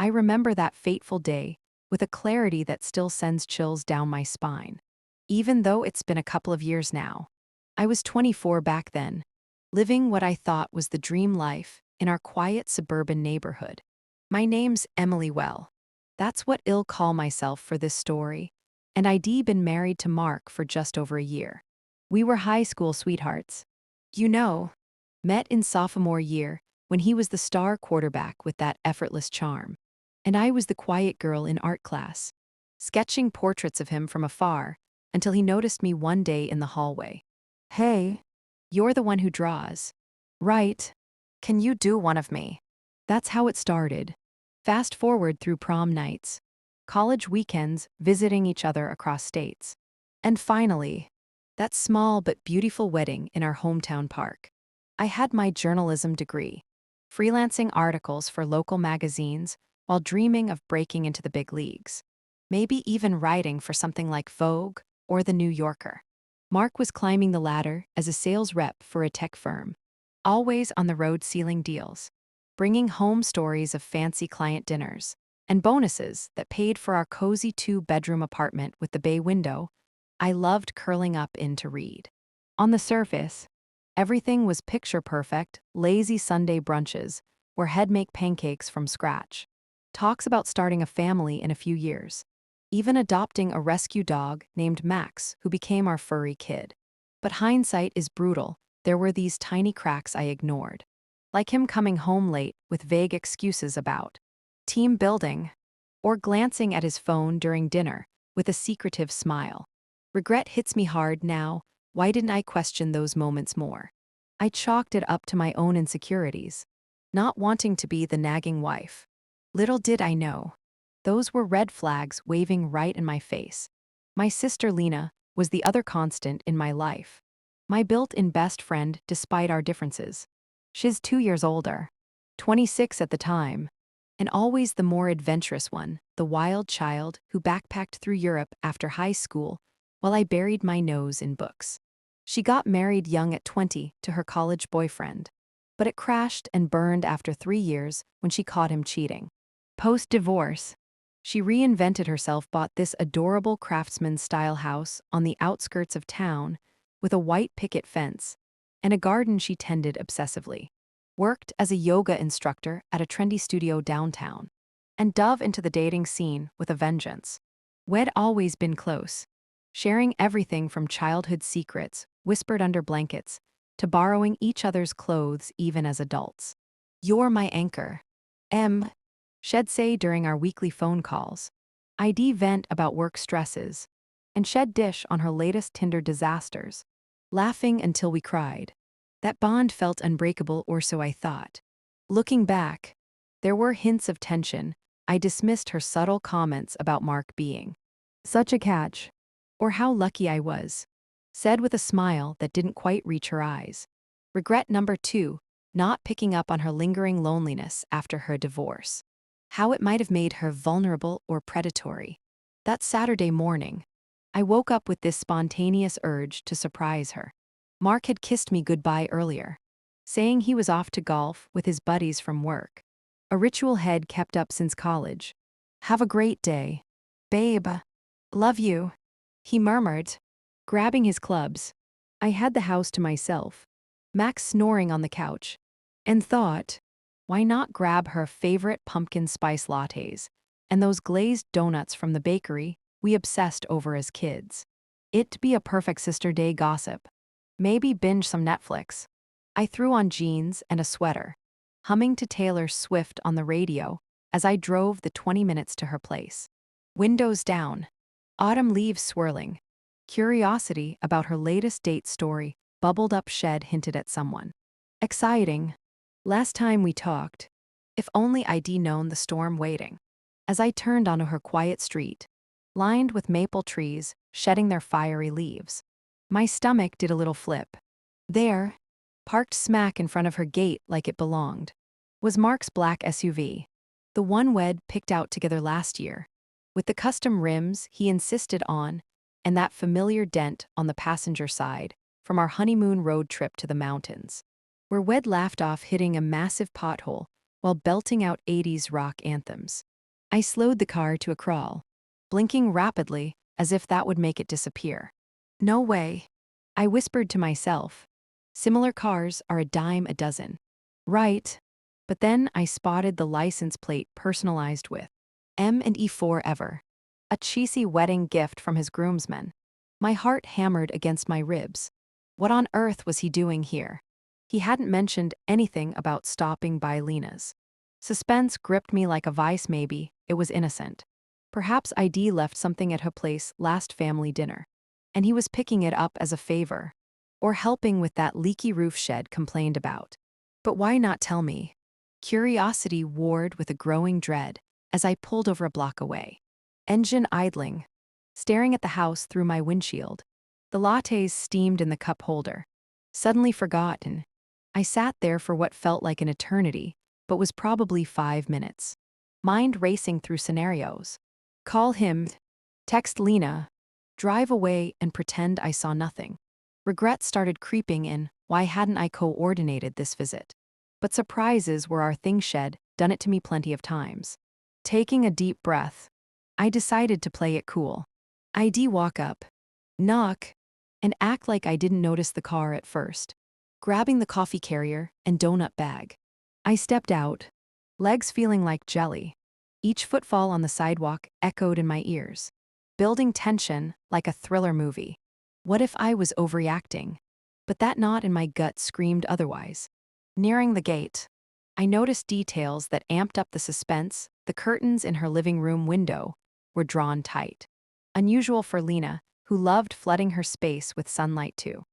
I remember that fateful day with a clarity that still sends chills down my spine. Even though it's been a couple of years now. I was 24 back then, living what I thought was the dream life in our quiet suburban neighborhood. My name's Emily Well. That's what I'll call myself for this story, and I'd been married to Mark for just over a year. We were high school sweethearts. You know, met in sophomore year when he was the star quarterback with that effortless charm, and I was the quiet girl in art class, sketching portraits of him from afar until he noticed me one day in the hallway. Hey, you're the one who draws. Right. Can you do one of me? That's how it started. Fast forward through prom nights, college weekends, visiting each other across states. And finally, that small but beautiful wedding in our hometown park. I had my journalism degree, freelancing articles for local magazines while dreaming of breaking into the big leagues. Maybe even writing for something like Vogue or The New Yorker. Mark was climbing the ladder as a sales rep for a tech firm, always on the road sealing deals, bringing home stories of fancy client dinners and bonuses that paid for our cozy two-bedroom apartment with the bay window I loved curling up in to read. On the surface, everything was picture-perfect, lazy Sunday brunches where he'd make pancakes from scratch, talks about starting a family in a few years, even adopting a rescue dog named Max who became our furry kid. But hindsight is brutal. There were these tiny cracks I ignored. Like him coming home late with vague excuses about team building, or glancing at his phone during dinner with a secretive smile. Regret hits me hard now. Why didn't I question those moments more? I chalked it up to my own insecurities, not wanting to be the nagging wife. Little did I know. Those were red flags waving right in my face. My sister Lena was the other constant in my life. My built-in best friend despite our differences. She's 2 years older, 26 at the time, and always the more adventurous one, the wild child who backpacked through Europe after high school while I buried my nose in books. She got married young at 20 to her college boyfriend, but it crashed and burned after 3 years when she caught him cheating. Post-divorce, she reinvented herself, bought this adorable craftsman-style house on the outskirts of town with a white picket fence and a garden she tended obsessively, worked as a yoga instructor at a trendy studio downtown, and dove into the dating scene with a vengeance. We'd always been close, sharing everything from childhood secrets whispered under blankets to borrowing each other's clothes even as adults. "You're my anchor, M," she'd say during our weekly phone calls. I'd vent about work stresses, and she'd dish on her latest Tinder disasters, laughing until we cried. That bond felt unbreakable, or so I thought. Looking back, there were hints of tension. I dismissed her subtle comments about Mark being such a catch, or how lucky I was, said with a smile that didn't quite reach her eyes. Regret number 2, not picking up on her lingering loneliness after her divorce. How it might have made her vulnerable or predatory. That Saturday morning, I woke up with this spontaneous urge to surprise her. Mark had kissed me goodbye earlier, saying he was off to golf with his buddies from work. A ritual he'd kept up since college. "Have a great day, babe. Love you," he murmured, grabbing his clubs. I had the house to myself, Max snoring on the couch, and thought, why not grab her favorite pumpkin spice lattes and those glazed donuts from the bakery we obsessed over as kids. It'd be a perfect sister day gossip. Maybe binge some Netflix. I threw on jeans and a sweater, humming to Taylor Swift on the radio as I drove the 20 minutes to her place. Windows down, autumn leaves swirling. Curiosity about her latest date story bubbled up. Shed hinted at someone exciting. Last time we talked, if only I'd known the storm waiting. As I turned onto her quiet street, lined with maple trees shedding their fiery leaves, my stomach did a little flip. There, parked smack in front of her gate like it belonged, was Mark's black SUV, the one we'd picked out together last year, with the custom rims he insisted on and that familiar dent on the passenger side from our honeymoon road trip to the mountains, where we'd laughed off hitting a massive pothole while belting out 80s rock anthems. I slowed the car to a crawl, blinking rapidly as if that would make it disappear. No way, I whispered to myself. Similar cars are a dime a dozen. Right. But then I spotted the license plate personalized with M&E forever. A cheesy wedding gift from his groomsmen. My heart hammered against my ribs. What on earth was he doing here? He hadn't mentioned anything about stopping by Lena's. Suspense gripped me like a vice. Maybe it was innocent. Perhaps ID left something at her place last family dinner, and he was picking it up as a favor, or helping with that leaky roof Shed complained about. But why not tell me? Curiosity warred with a growing dread as I pulled over a block away. Engine idling, staring at the house through my windshield. The lattes steamed in the cup holder. Suddenly forgotten. I sat there for what felt like an eternity, but was probably 5 minutes. Mind racing through scenarios. Call him, text Lena, drive away and pretend I saw nothing. Regret started creeping in. Why hadn't I coordinated this visit? But surprises were our thing. Shed done it to me plenty of times. Taking a deep breath, I decided to play it cool. ID walk up, knock, and act like I didn't notice the car at first. Grabbing the coffee carrier and donut bag, I stepped out, legs feeling like jelly. Each footfall on the sidewalk echoed in my ears, building tension like a thriller movie. What if I was overreacting? But that knot in my gut screamed otherwise. Nearing the gate, I noticed details that amped up the suspense. The curtains in her living room window were drawn tight. Unusual for Lena, who loved flooding her space with sunlight too.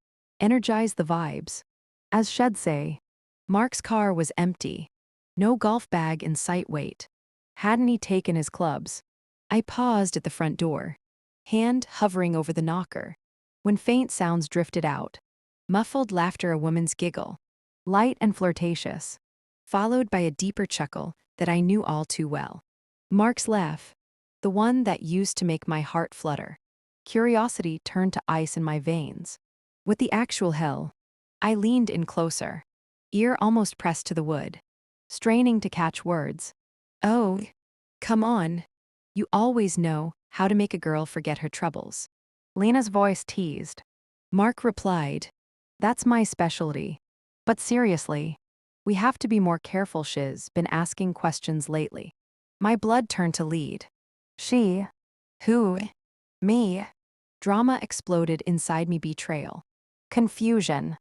Energized the vibes. As Shed say, Mark's car was empty. No golf bag in sight. Wait. Hadn't he taken his clubs? I paused at the front door, hand hovering over the knocker, when faint sounds drifted out. Muffled laughter, a woman's giggle, light and flirtatious, followed by a deeper chuckle that I knew all too well. Mark's laugh, the one that used to make my heart flutter. Curiosity turned to ice in my veins. What the actual hell? I leaned in closer, ear almost pressed to the wood, straining to catch words. Oh, come on. You always know how to make a girl forget her troubles. Lena's voice teased. Mark replied, that's my specialty. But seriously, we have to be more careful. She's been asking questions lately. My blood turned to lead. She? Who? Me? Drama exploded inside me. Betrayal. Confusion.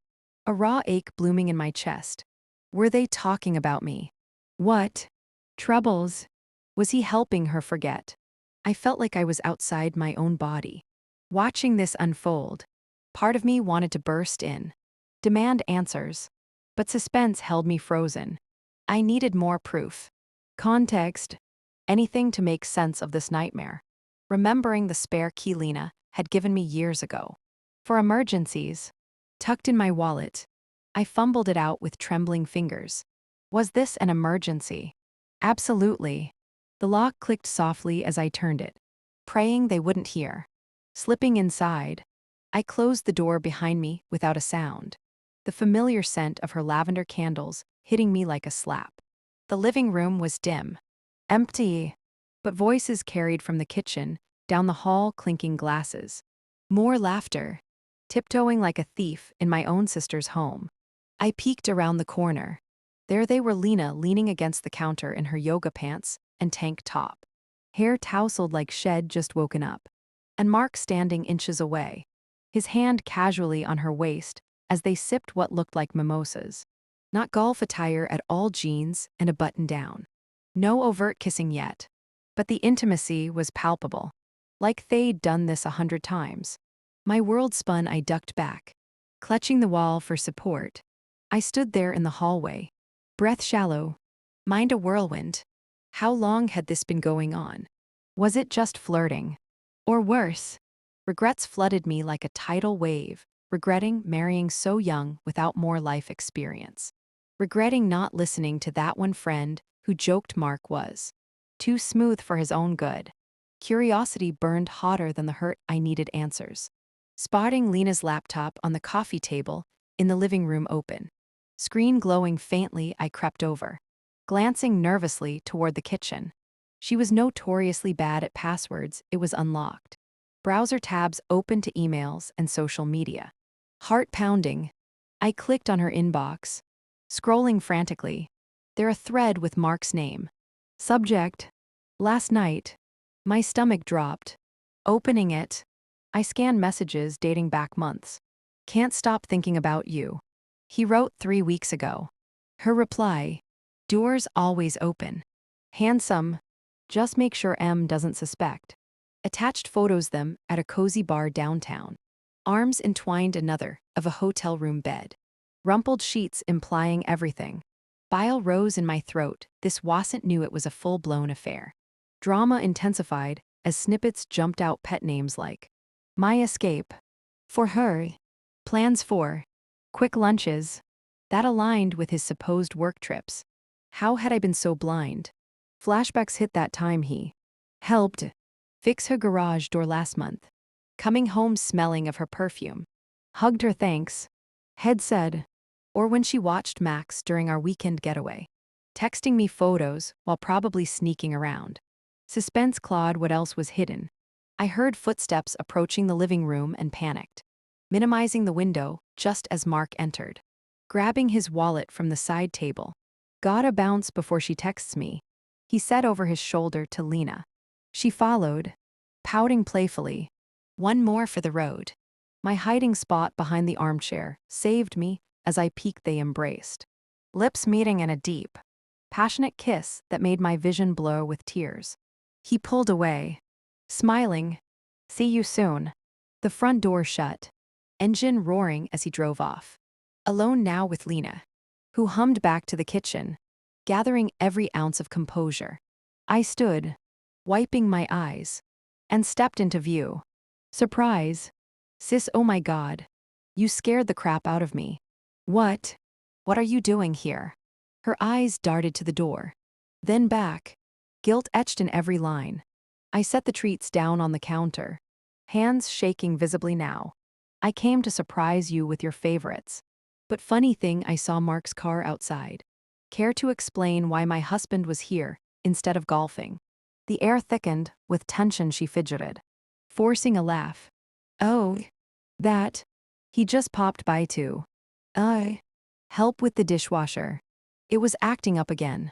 A raw ache blooming in my chest. Were they talking about me? What? Troubles? Was he helping her forget? I felt like I was outside my own body. Watching this unfold, part of me wanted to burst in, demand answers, but suspense held me frozen. I needed more proof. Context. Anything to make sense of this nightmare. Remembering the spare key Lena had given me years ago. For emergencies. Tucked in my wallet, I fumbled it out with trembling fingers. Was this an emergency? Absolutely. The lock clicked softly as I turned it, praying they wouldn't hear. Slipping inside, I closed the door behind me without a sound. The familiar scent of her lavender candles hitting me like a slap. The living room was dim, empty, but voices carried from the kitchen, down the hall, clinking glasses. More laughter, tiptoeing like a thief in my own sister's home. I peeked around the corner. There they were, Lena leaning against the counter in her yoga pants and tank top, hair tousled like Shed just woken up, and Mark standing inches away, his hand casually on her waist as they sipped what looked like mimosas. Not golf attire at all, jeans and a button down. No overt kissing yet, but the intimacy was palpable, like they'd done this 100 times. My world spun. I ducked back, clutching the wall for support. I stood there in the hallway, breath shallow, mind a whirlwind. How long had this been going on? Was it just flirting? Or worse? Regrets flooded me like a tidal wave, regretting marrying so young without more life experience. Regretting not listening to that one friend who joked Mark was too smooth for his own good. Curiosity burned hotter than the hurt. I needed answers. Spotting Lena's laptop on the coffee table in the living room open, screen glowing faintly, I crept over, glancing nervously toward the kitchen. She was notoriously bad at passwords. It was unlocked. Browser tabs open to emails and social media. Heart pounding. I clicked on her inbox. Scrolling frantically. There a thread with Mark's name. Subject. Last night. My stomach dropped. Opening it. I scanned messages dating back months. Can't stop thinking about you. He wrote 3 weeks ago. Her reply. Doors always open. Handsome. Just make sure M doesn't suspect. Attached photos them at a cozy bar downtown. Arms entwined another of a hotel room bed. Rumpled sheets implying everything. Bile rose in my throat. This wasn't knew it was a full-blown affair. Drama intensified as snippets jumped out pet names like My Escape. For her. Plans for. Quick lunches. That aligned with his supposed work trips. How had I been so blind? Flashbacks hit that time he helped fix her garage door last month. Coming home smelling of her perfume. Hugged her thanks. Head said. Or when she watched Max during our weekend getaway. Texting me photos while probably sneaking around. Suspense clawed what else was hidden. I heard footsteps approaching the living room and panicked. Minimizing the window just as Mark entered. Grabbing his wallet from the side table. Gotta bounce before she texts me. He said over his shoulder to Lena. She followed, pouting playfully. One more for the road. My hiding spot behind the armchair saved me as I peeked. They embraced. Lips meeting in a deep, passionate kiss that made my vision blur with tears. He pulled away, smiling. See you soon. The front door shut. Engine roaring as he drove off. Alone now with Lena, who hummed back to the kitchen, gathering every ounce of composure. I stood, wiping my eyes, and stepped into view. Surprise. Sis, oh my God. You scared the crap out of me. What? What are you doing here? Her eyes darted to the door. Then back. Guilt etched in every line. I set the treats down on the counter. Hands shaking visibly now. I came to surprise you with your favorites. But funny thing, I saw Mark's car outside. Care to explain why my husband was here instead of golfing? The air thickened with tension. She fidgeted, forcing a laugh. Oh, that. He just popped by to help with the dishwasher. It was acting up again.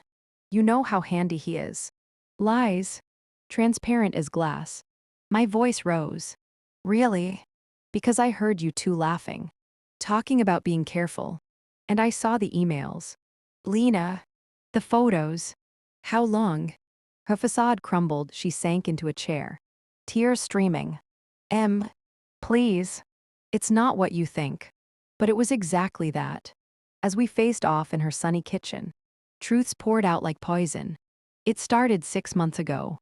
You know how handy he is. Lies. Transparent as glass. My voice rose. Really? Because I heard you two laughing. Talking about being careful. And I saw the emails. Lena. The photos. How long? Her facade crumbled. She sank into a chair. Tears streaming. M. Please. It's not what you think. But it was exactly that. As we faced off in her sunny kitchen, truths poured out like poison. It started 6 months ago.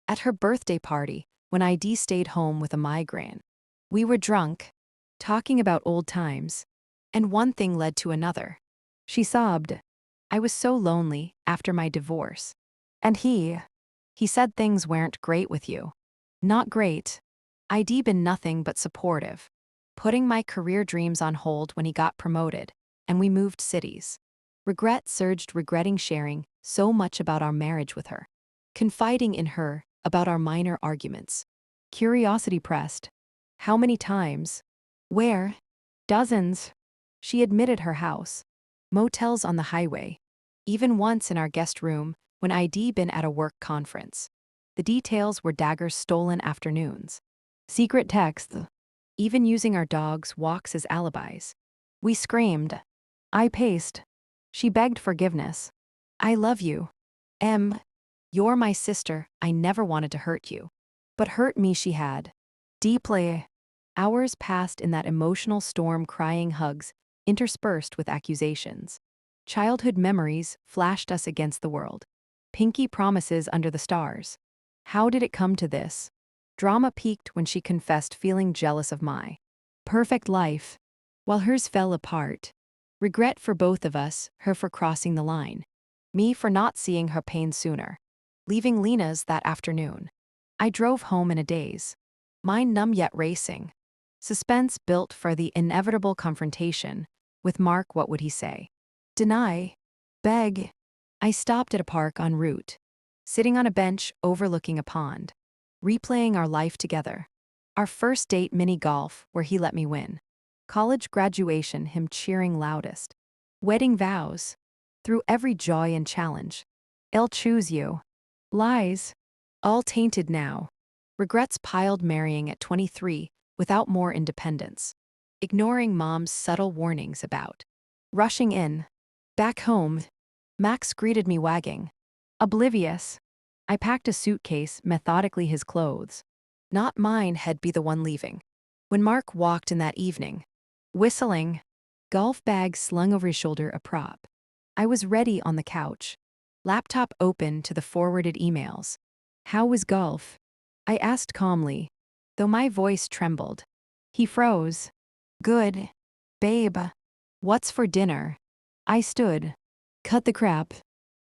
At her birthday party, when ID stayed home with a migraine. We were drunk, talking about old times. And one thing led to another. She sobbed. I was so lonely after my divorce. And he said things weren't great with you. Not great. ID been nothing but supportive. Putting my career dreams on hold when he got promoted, and we moved cities. Regret surged, regretting sharing so much about our marriage with her. Confiding in her about our minor arguments. Curiosity pressed. How many times? Where? Dozens. She admitted her house. Motels on the highway. Even once in our guest room when I'd been at a work conference. The details were daggers stolen afternoons. Secret texts. Even using our dogs' walks as alibis. We screamed. I paced. She begged forgiveness. I love you. M. You're my sister. I never wanted to hurt you. But hurt me she had. Deeply. Hours passed in that emotional storm, crying hugs, interspersed with accusations. Childhood memories flashed us against the world. Pinky promises under the stars. How did it come to this? Drama peaked when she confessed feeling jealous of my perfect life, while hers fell apart. Regret for both of us, her for crossing the line. Me for not seeing her pain sooner. Leaving Lena's that afternoon. I drove home in a daze. Mind numb yet racing. Suspense built for the inevitable confrontation. With Mark, what would he say? Deny? Beg? I stopped at a park en route. sitting on a bench overlooking a pond, replaying our life together. Our first date mini golf where he let me win. College graduation, him cheering loudest. Wedding vows. Through every joy and challenge. I'll choose you. Lies. All tainted now. Regrets piled, marrying at 23 without more independence. Ignoring mom's subtle warnings about. Rushing in. Back home. Max greeted me wagging. Oblivious. I packed a suitcase, methodically his clothes. Not mine, had be the one leaving. When Mark walked in that evening, whistling, golf bag slung over his shoulder a prop. I was ready on the couch. Laptop open to the forwarded emails. How was golf? I asked calmly, though my voice trembled. He froze. Good. Babe. What's for dinner? I stood. Cut the crap.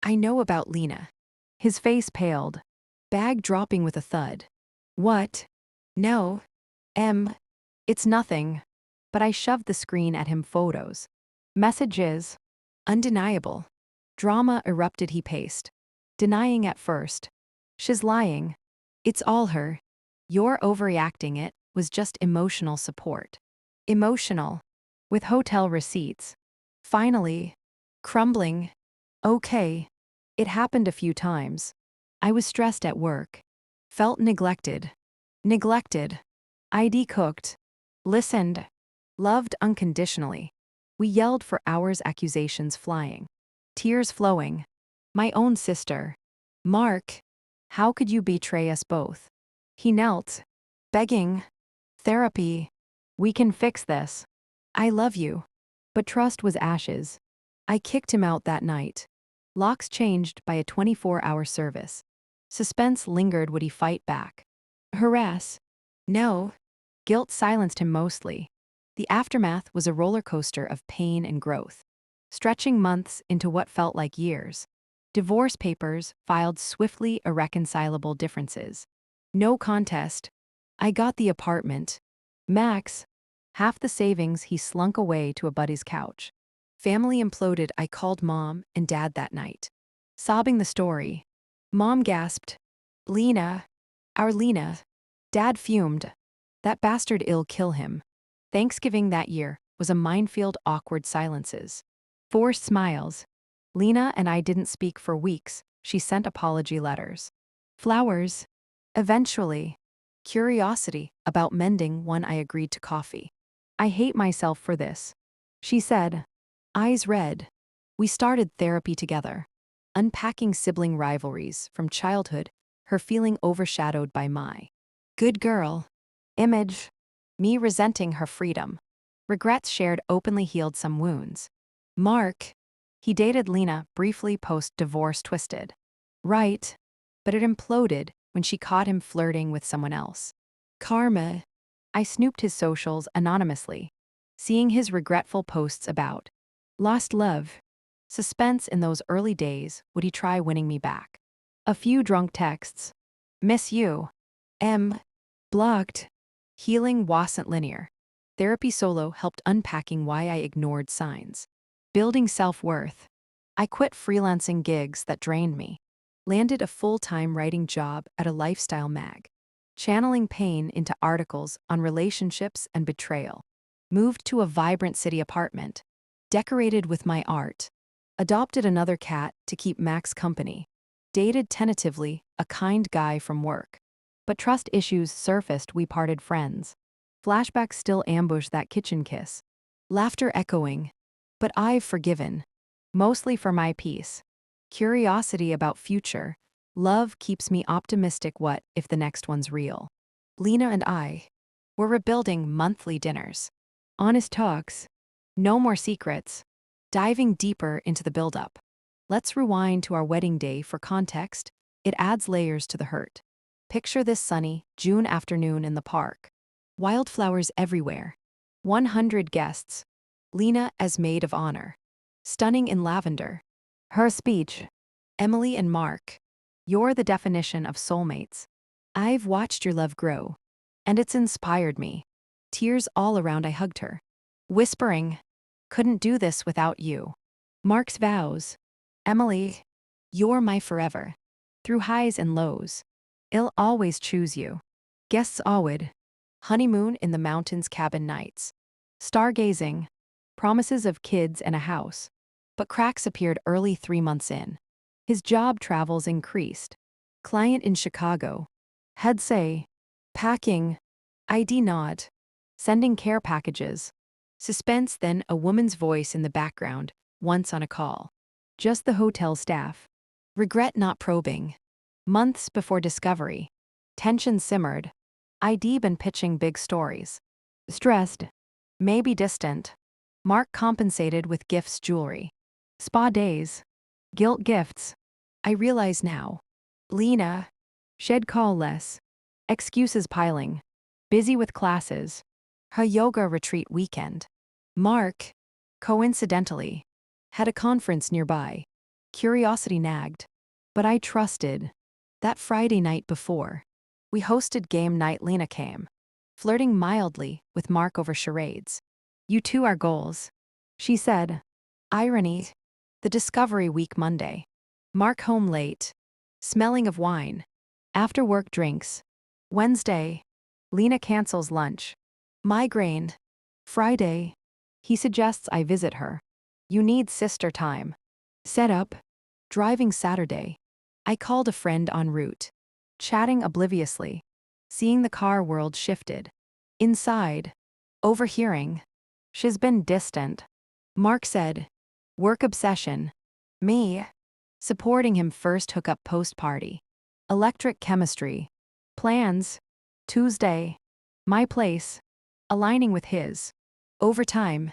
I know about Lena. His face paled. Bag dropping with a thud. What? No. It's nothing. But I shoved the screen at him. Photos. Messages. Undeniable. Drama erupted. He paced. Denying at first. She's lying. It's all her. You're overreacting. It was just emotional support. Emotional. With hotel receipts. Finally. Crumbling. Okay. It happened a few times. I was stressed at work. Felt neglected. Neglected. ID cooked. Listened. Loved unconditionally. We yelled for hours, accusations flying. Tears flowing. My own sister. Mark. How could you betray us both? He knelt. Begging. Therapy. We can fix this. I love you. But trust was ashes. I kicked him out that night. Locks changed by a 24-hour service. Suspense lingered. Would he fight back? Harass? No. Guilt silenced him mostly. The aftermath was a roller coaster of pain and growth, stretching months into what felt like years. Divorce papers filed swiftly, irreconcilable differences. No contest. I got the apartment. Max. Half the savings. He slunk away to a buddy's couch. Family imploded. I called mom and dad that night. Sobbing the story. Mom gasped. Lena. Our Lena. Dad fumed. That bastard, ill kill him. Thanksgiving that year was a minefield. Awkward silences. Forced smiles. Lena and I didn't speak for weeks. She sent apology letters. Flowers. Eventually. Curiosity about mending one. I agreed to coffee. I hate myself for this. She said. Eyes red. We started therapy together. Unpacking sibling rivalries from childhood, her feeling overshadowed by my good girl image. Me resenting her freedom. Regrets shared openly healed some wounds. Mark. He dated Lena briefly post-divorce. Twisted. Right. But it imploded when she caught him flirting with someone else. Karma. I snooped his socials anonymously, seeing his regretful posts about lost love. Suspense in those early days. Would he try winning me back? A few drunk texts. Miss you. Blocked. Healing wasn't linear. Therapy solo helped unpacking why I ignored signs. Building self-worth. I quit freelancing gigs that drained me. Landed a full-time writing job at a lifestyle mag. Channeling pain into articles on relationships and betrayal. Moved to a vibrant city apartment. Decorated with my art. Adopted another cat to keep Max company. Dated tentatively a kind guy from work. But trust issues surfaced. We parted friends. Flashback still ambush that kitchen kiss. Laughter echoing. But I've forgiven. Mostly for my peace. Curiosity about future. Love keeps me optimistic. What if the next one's real? Lena and I. We're rebuilding monthly dinners. Honest talks. No more secrets. Diving deeper into the buildup. Let's rewind to our wedding day for context. It adds layers to the hurt. Picture this sunny, June afternoon in the park. Wildflowers everywhere. 100 guests. Lena as maid of honor. Stunning in lavender. Her speech. Emily and Mark. You're the definition of soulmates. I've watched your love grow. And it's inspired me. Tears all around. I hugged her. Whispering. Couldn't do this without you. Mark's vows. Emily. You're my forever. Through highs and lows. I'll always choose you. Guests always. Honeymoon in the mountains cabin nights. Stargazing. Promises of kids and a house. But cracks appeared early 3 months in. His job travels increased. Client in Chicago. Head say. Packing. ID nod. Sending care packages. Suspense, then a woman's voice in the background, once on a call. Just the hotel staff. Regret not probing. Months before discovery. Tension simmered. ID been pitching big stories. Stressed. Maybe distant. Mark compensated with gifts jewelry. Spa days. Guilt gifts. I realize now. Lena. Shed call less. Excuses piling. Busy with classes. Her yoga retreat weekend. Mark. Coincidentally. Had a conference nearby. Curiosity nagged. But I trusted. That Friday night before. We hosted game night. Lena came. Flirting mildly with Mark over charades. You two are goals. She said. Irony. The discovery week Monday. Mark home late. Smelling of wine. After work drinks. Wednesday. Lena cancels lunch. Migraine. Friday. He suggests I visit her. You need sister time. Set up. Driving Saturday. I called a friend en route. Chatting obliviously. Seeing the car world shifted. Inside. Overhearing. She's been distant. Mark said. Work obsession. Me. Supporting him first hookup post-party. Electric chemistry. Plans. Tuesday. My place. Aligning with his. Overtime.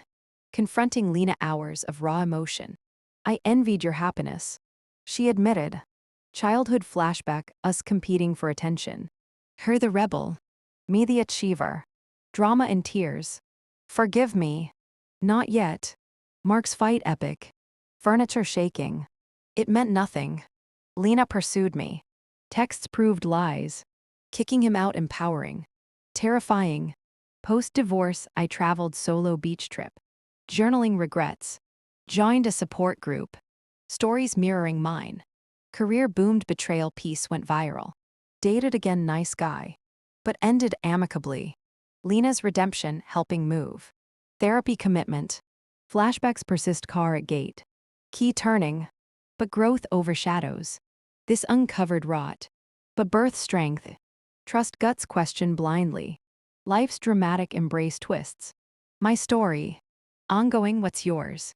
Confronting Lena hours of raw emotion. I envied your happiness. She admitted. Childhood flashback, us competing for attention. Her the rebel. Me the achiever. Drama and tears. Forgive me. Not yet. Mark's fight epic. Furniture shaking. It meant nothing. Lena pursued me. Texts proved lies. Kicking him out empowering. Terrifying. Post-divorce, I traveled solo beach trip. Journaling regrets. Joined a support group. Stories mirroring mine. Career boomed. Betrayal piece went viral. Dated again, nice guy. But ended amicably. Lena's redemption helping move. Therapy commitment. Flashbacks persist. Car at gate. Key turning. But growth overshadows. This uncovered rot. But birth strength. Trust guts question blindly. Life's dramatic embrace twists. My story. Ongoing. What's yours?